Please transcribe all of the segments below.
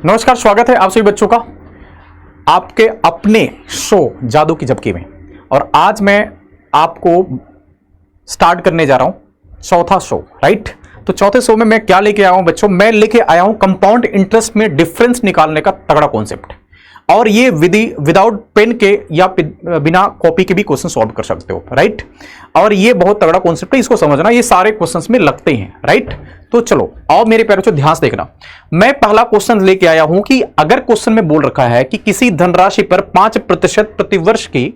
नमस्कार, स्वागत है आप सभी बच्चों का आपके अपने शो जादू की झपकी में। और आज मैं आपको स्टार्ट करने जा रहा हूं चौथा शो, राइट। तो चौथे शो में मैं क्या लेके आया हूं बच्चों? मैं लेके आया हूं कंपाउंड इंटरेस्ट में डिफरेंस निकालने का तगड़ा कॉन्सेप्ट। और ये विदाउट पेन के या बिना कॉपी के भी क्वेश्चन सॉल्व कर सकते हो, राइट। और ये बहुत तगड़ा कॉन्सेप्ट है, इसको समझना, ये सारे क्वेश्चंस में लगते हैं, राइट। तो चलो आओ मेरे प्यारे बच्चों ध्यान से देखना। मैं पहला क्वेश्चन लेके आया हूं कि अगर क्वेश्चन में बोल रखा है कि किसी धनराशि पर 5% प्रतिवर्ष की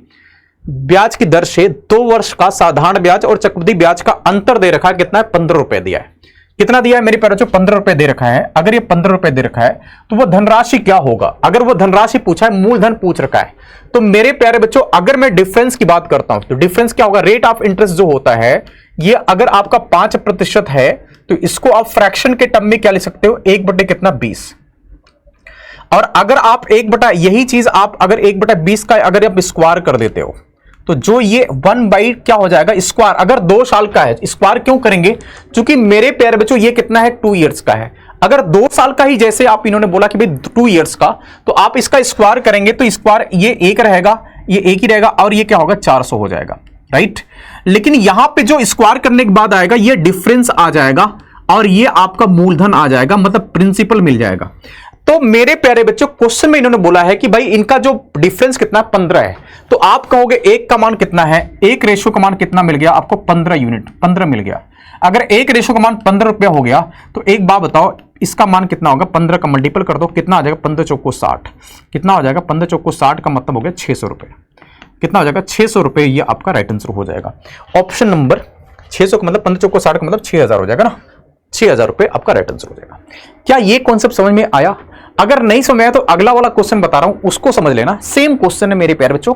ब्याज की दर से 2 वर्ष का साधारण ब्याज और चक्रवृद्धि ब्याज का अंतर दे रखा है, कितना है? 15 रुपए दिया है। कितना दिया है मेरे प्यारे बच्चों? 15 रुपए दे रखा है। अगर ये 15 रुपए दे रखा है तो वो धनराशि क्या होगा? अगर वो धनराशि पूछा है, मूलधन पूछ रखा है, तो मेरे प्यारे बच्चों अगर मैं डिफरेंस की बात करता हूं तो डिफरेंस क्या होगा? रेट ऑफ इंटरेस्ट जो होता है, ये अगर आपका 5% है तो इसको आप फ्रैक्शन के टर्म में क्या लिख सकते हो? 1/20। और अगर आप 1 यही चीज आप अगर 1/20 का अगर आप स्क्वायर कर देते हो तो जो ये 1 क्या हो जाएगा? स्क्वायर। अगर 2 साल का है, स्क्वायर क्यों करेंगे? क्योंकि मेरे प्यारे बच्चों ये कितना है? 2 इयर्स का है। अगर 2 साल का ही जैसे आप इन्होंने बोला कि भाई 2 इयर्स का, तो आप इसका स्क्वायर करेंगे तो स्क्वायर ये 1 रहेगा, ये 1 ही रहेगा, और ये क्या होगा? 400 हो जाएगा, राइट। लेकिन यहां पे जो स्क्वायर करने के बाद आएगा ये डिफरेंस आ जाएगा और ये आपका मूलधन आ जाएगा, मतलब प्रिंसिपल मिल जाएगा। तो मेरे प्यारे बच्चों क्वेश्चन में इन्होंने बोला है कि भाई इनका जो डिफरेंस कितना है? 15 है। तो आप कहोगे 1 का मान कितना है? 1 रेशो का मान कितना मिल गया आपको? 15 यूनिट, 15 मिल गया। अगर 1 रेशो का मान 15 रुपया हो गया तो एक बात बताओ, इसका मान कितना होगा? 15 का मल्टीपल कर दो, कितना आ जाएगा? 15 चौको 60। कितना हो जाएगा? 15 चौको 60 का मतलब हो गया 600 रुपए। कितना हो जाएगा? 600 रुपए। ये आपका राइट आंसर हो जाएगा। ऑप्शन नंबर 600 का मतलब 15 चौको 60 का मतलब 6000 हो जाएगा ना। 6000 रुपए आपका राइट आंसर हो जाएगा। क्या ये कॉन्सेप्ट समझ में आया? अगर नहीं समझ आया तो अगला वाला क्वेश्चन बता रहा हूं, उसको समझ लेना। सेम क्वेश्चन है मेरे प्यारे बच्चों।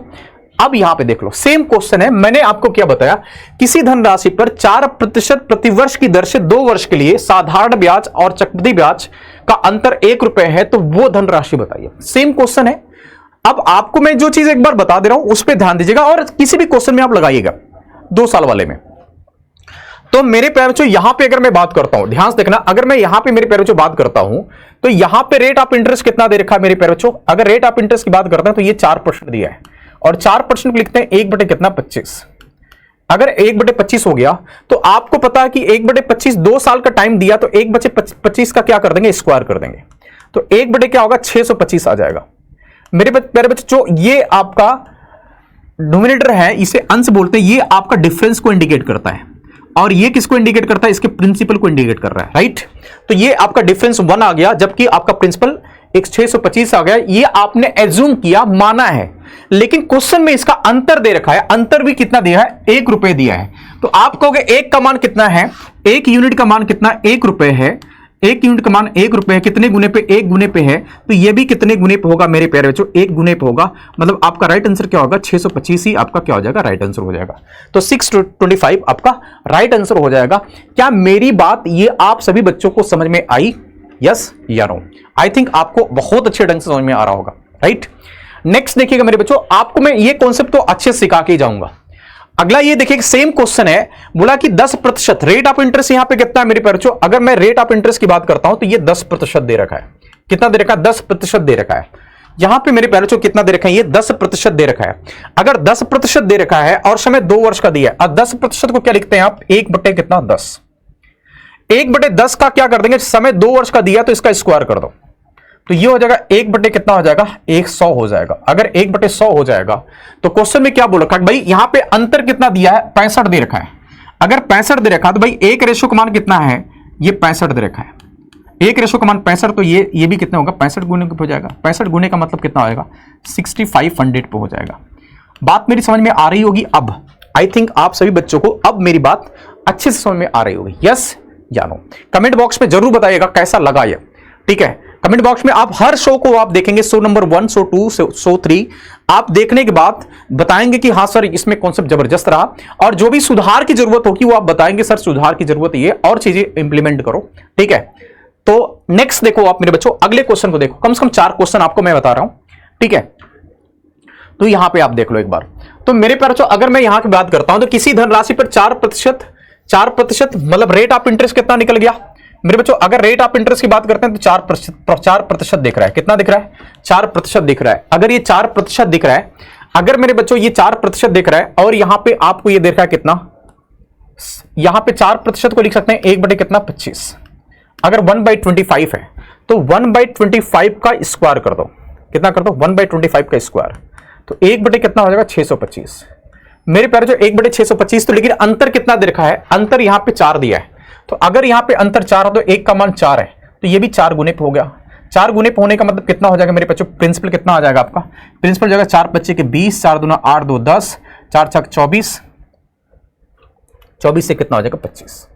अब यहां पे देख लो, सेम क्वेश्चन है। मैंने आपको क्या बताया? किसी धनराशि पर 4% प्रतिवर्ष की दर से 2 वर्ष के लिए साधारण ब्याज और चक्रवृद्धि ब्याज का अंतर 1 रुपए है, तो वो धनराशि बताइए। सेम क्वेश्चन है। अब आपको मैं जो चीज एक बार बता दे रहा हूं उस पर ध्यान दीजिएगा और किसी भी क्वेश्चन में आप लगाइएगा 2 साल वाले में। तो मेरे प्यारे बच्चों यहां पे अगर मैं बात करता हूं, ध्यान से देखना, अगर मैं यहां पे मेरे प्यारे बच्चों बात करता हूं तो यहां पे रेट ऑफ इंटरेस्ट कितना दे रखा है मेरे प्यारे बच्चों? अगर रेट ऑफ इंटरेस्ट की बात करते हैं तो ये 4% दिया है और 4% लिखते हैं 1/25। अगर 1/25 हो गया तो आपको पता है कि 1/25 2 साल का टाइम दिया, तो 1/25 का क्या कर देंगे? स्क्वायर कर देंगे। तो 1 क्या होगा? 625 आ जाएगा। मेरे प्यारे बच्चों ये आपका डिनोमिनेटर है, इसे अंश बोलते हैं। ये आपका डिफरेंस को इंडिकेट करता है और ये किसको इंडिकेट करता है? इसके प्रिंसिपल को इंडिकेट कर रहा है, राइट। तो ये आपका डिफरेंस 1 आ गया, जबकि आपका प्रिंसिपल एक 625 आ गया। ये आपने एज्यूम किया, माना है, लेकिन क्वेश्चन में इसका अंतर दे रखा है। अंतर भी कितना दिया है? 1 रुपए दिया है। तो आप कहोगे 1 का मान कितना है? 1 यूनिट का मान कितना? 1 रुपए है। 1 यूनिट का मान 1 रुपए है। कितने गुने पे? 1 गुने पे है। तो ये भी कितने गुने पे होगा मेरे प्यारे बच्चों? 1 गुने पे होगा। मतलब आपका राइट आंसर क्या होगा? 625 ही आपका क्या हो जाएगा? राइट आंसर हो जाएगा। तो 625 आपका राइट आंसर हो जाएगा। क्या मेरी बात ये आप सभी बच्चों को समझ में आई? यस या नो? आई थिंक आपको बहुत अच्छे ढंग से समझ में आ रहा होगा, राइट। नेक्स्ट देखिएगा मेरे बच्चों, आपको मैं ये कॉन्सेप्ट तो अच्छे से सिखा के जाऊंगा। अगला ये देखिए, सेम क्वेश्चन है, बोला कि 10% रेट ऑफ इंटरेस्ट यहां पे कितना है मेरे प्यारे बच्चों? अगर मैं रेट ऑफ इंटरेस्ट की बात करता हूं तो ये 10% दे रखा है। कितना दे रखा है? 10% दे रखा है। यहां पे मेरे प्यारे बच्चों कितना दे रखा है? ये 10% दे रखा है। अगर 10% दे रखा है और समय 2 वर्ष का दिया है, और 10% को क्या लिखते हैं आप? 1/10। 1/10 का क्या कर देंगे? समय 2 वर्ष का दिया तो इसका स्क्वायर कर दो, तो ये हो जाएगा 1 कितना हो जाएगा? 100 हो जाएगा। अगर 1/100 हो जाएगा तो क्वेश्चन में क्या बोल रखा है भाई? यहां पे अंतर कितना दिया है? 65 दे रखा है। अगर 65 दे रखा है तो भाई 1 रेशो का मान कितना है? ये 65 दे रखा है। 1 रेशो का मान 65, तो ये भी कितना होगा? 65 गुने हो जाएगा। 65 गुने का मतलब कितना होगा? 6500 पे हो जाएगा। बात मेरी समझ में आ रही होगी अब? आई थिंक आप सभी बच्चों को अब मेरी बात अच्छे से समझ में आ रही होगी। यस या नो? कमेंट बॉक्स में जरूर बताइएगा कैसा लगा ये, ठीक है। कमेंट बॉक्स में आप हर शो को आप देखेंगे, शो नंबर 1, शो 2, शो 3, आप देखने के बाद बताएंगे कि हाँ सर इसमें कॉन्सेप्ट जबरदस्त रहा, और जो भी सुधार की जरूरत होगी वो आप बताएंगे सर सुधार की जरूरत है, ये और चीजें इंप्लीमेंट करो, ठीक है। तो नेक्स्ट देखो आप मेरे बच्चों, अगले क्वेश्चन को देखो। कम से कम 4 क्वेश्चन आपको मैं बता रहा हूं, ठीक है। तो यहां पे आप देख लो एक बार। तो मेरे प्यारे बच्चों अगर मैं यहां की बात करता हूं तो किसी धनराशि पर 4% मतलब रेट ऑफ इंटरेस्ट कितना निकल गया? मेरे बच्चों अगर रेट ऑफ इंटरेस्ट की बात करते हैं तो 4% दिख रहा है। कितना दिख रहा है? 4% दिख रहा है। अगर ये 4% दिख रहा है, अगर मेरे बच्चों ये 4% दिख रहा है और यहां पे आपको ये दिख रहा है कितना, यहां पे 4% को लिख सकते हैं 1 बटे कितना 25। अगर 1/25 है तो 1/25 का स्क्वायर कर दो। कितना कर दो? 1/25 का स्क्वायर, तो 1 बटे कितना हो जाएगा 625। मेरे प्यारे जो 1 बटे 625, तो लेकिन अंतर कितना दे रखा है? अंतर यहां पे 4 दिया है, तो अगर यहां पे अंतर 4 है तो 1 का मान 4 है, तो ये भी 4 गुने पे हो गया। 4 गुने पे होने का मतलब कितना हो जाएगा मेरे बच्चों? प्रिंसिपल कितना आ जाएगा आपका? प्रिंसिपल हो जाएगा 4 25 के 20, 4 दूना 8 2 10, 4 छक 24, 24 से कितना हो जाएगा 25।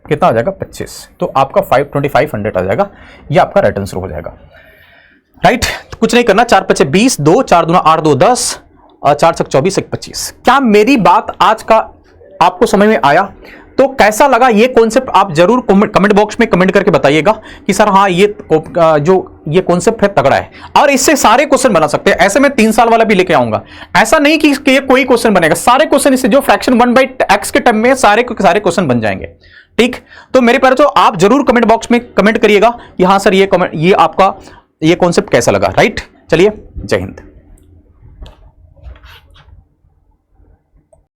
कितना हो जाएगा 25, तो आपका 2500 आ जाएगा। ये आपका राइट आंसर हो जाएगा। राइट, तो कुछ नहीं करना, 4 25 20, 2 4 दूना 8 2 10, 4 छक 24 1 25। क्या मेरी बात आज का आपको समझ में आया? तो कैसा लगा ये कॉन्सेप्ट आप जरूर कमेंट बॉक्स में कमेंट करके बताइएगा कि सर हाँ ये जो ये कॉन्सेप्ट है तगड़ा है, और इससे सारे क्वेश्चन बना सकते हैं। ऐसे मैं 3 साल वाला भी लेके आऊंगा, ऐसा नहीं कि ये कोई क्वेश्चन बनेगा, सारे क्वेश्चन इससे जो फ्रैक्शन 1/x के टर्म में सारे क्वेश्चन बन जाएंगे। ठीक, तो मेरे प्यारे तो आप जरूर कमेंट बॉक्स में कमेंट करिएगा कि हाँ सर ये आपका ये कॉन्सेप्ट कैसा लगा। राइट, चलिए जय हिंद।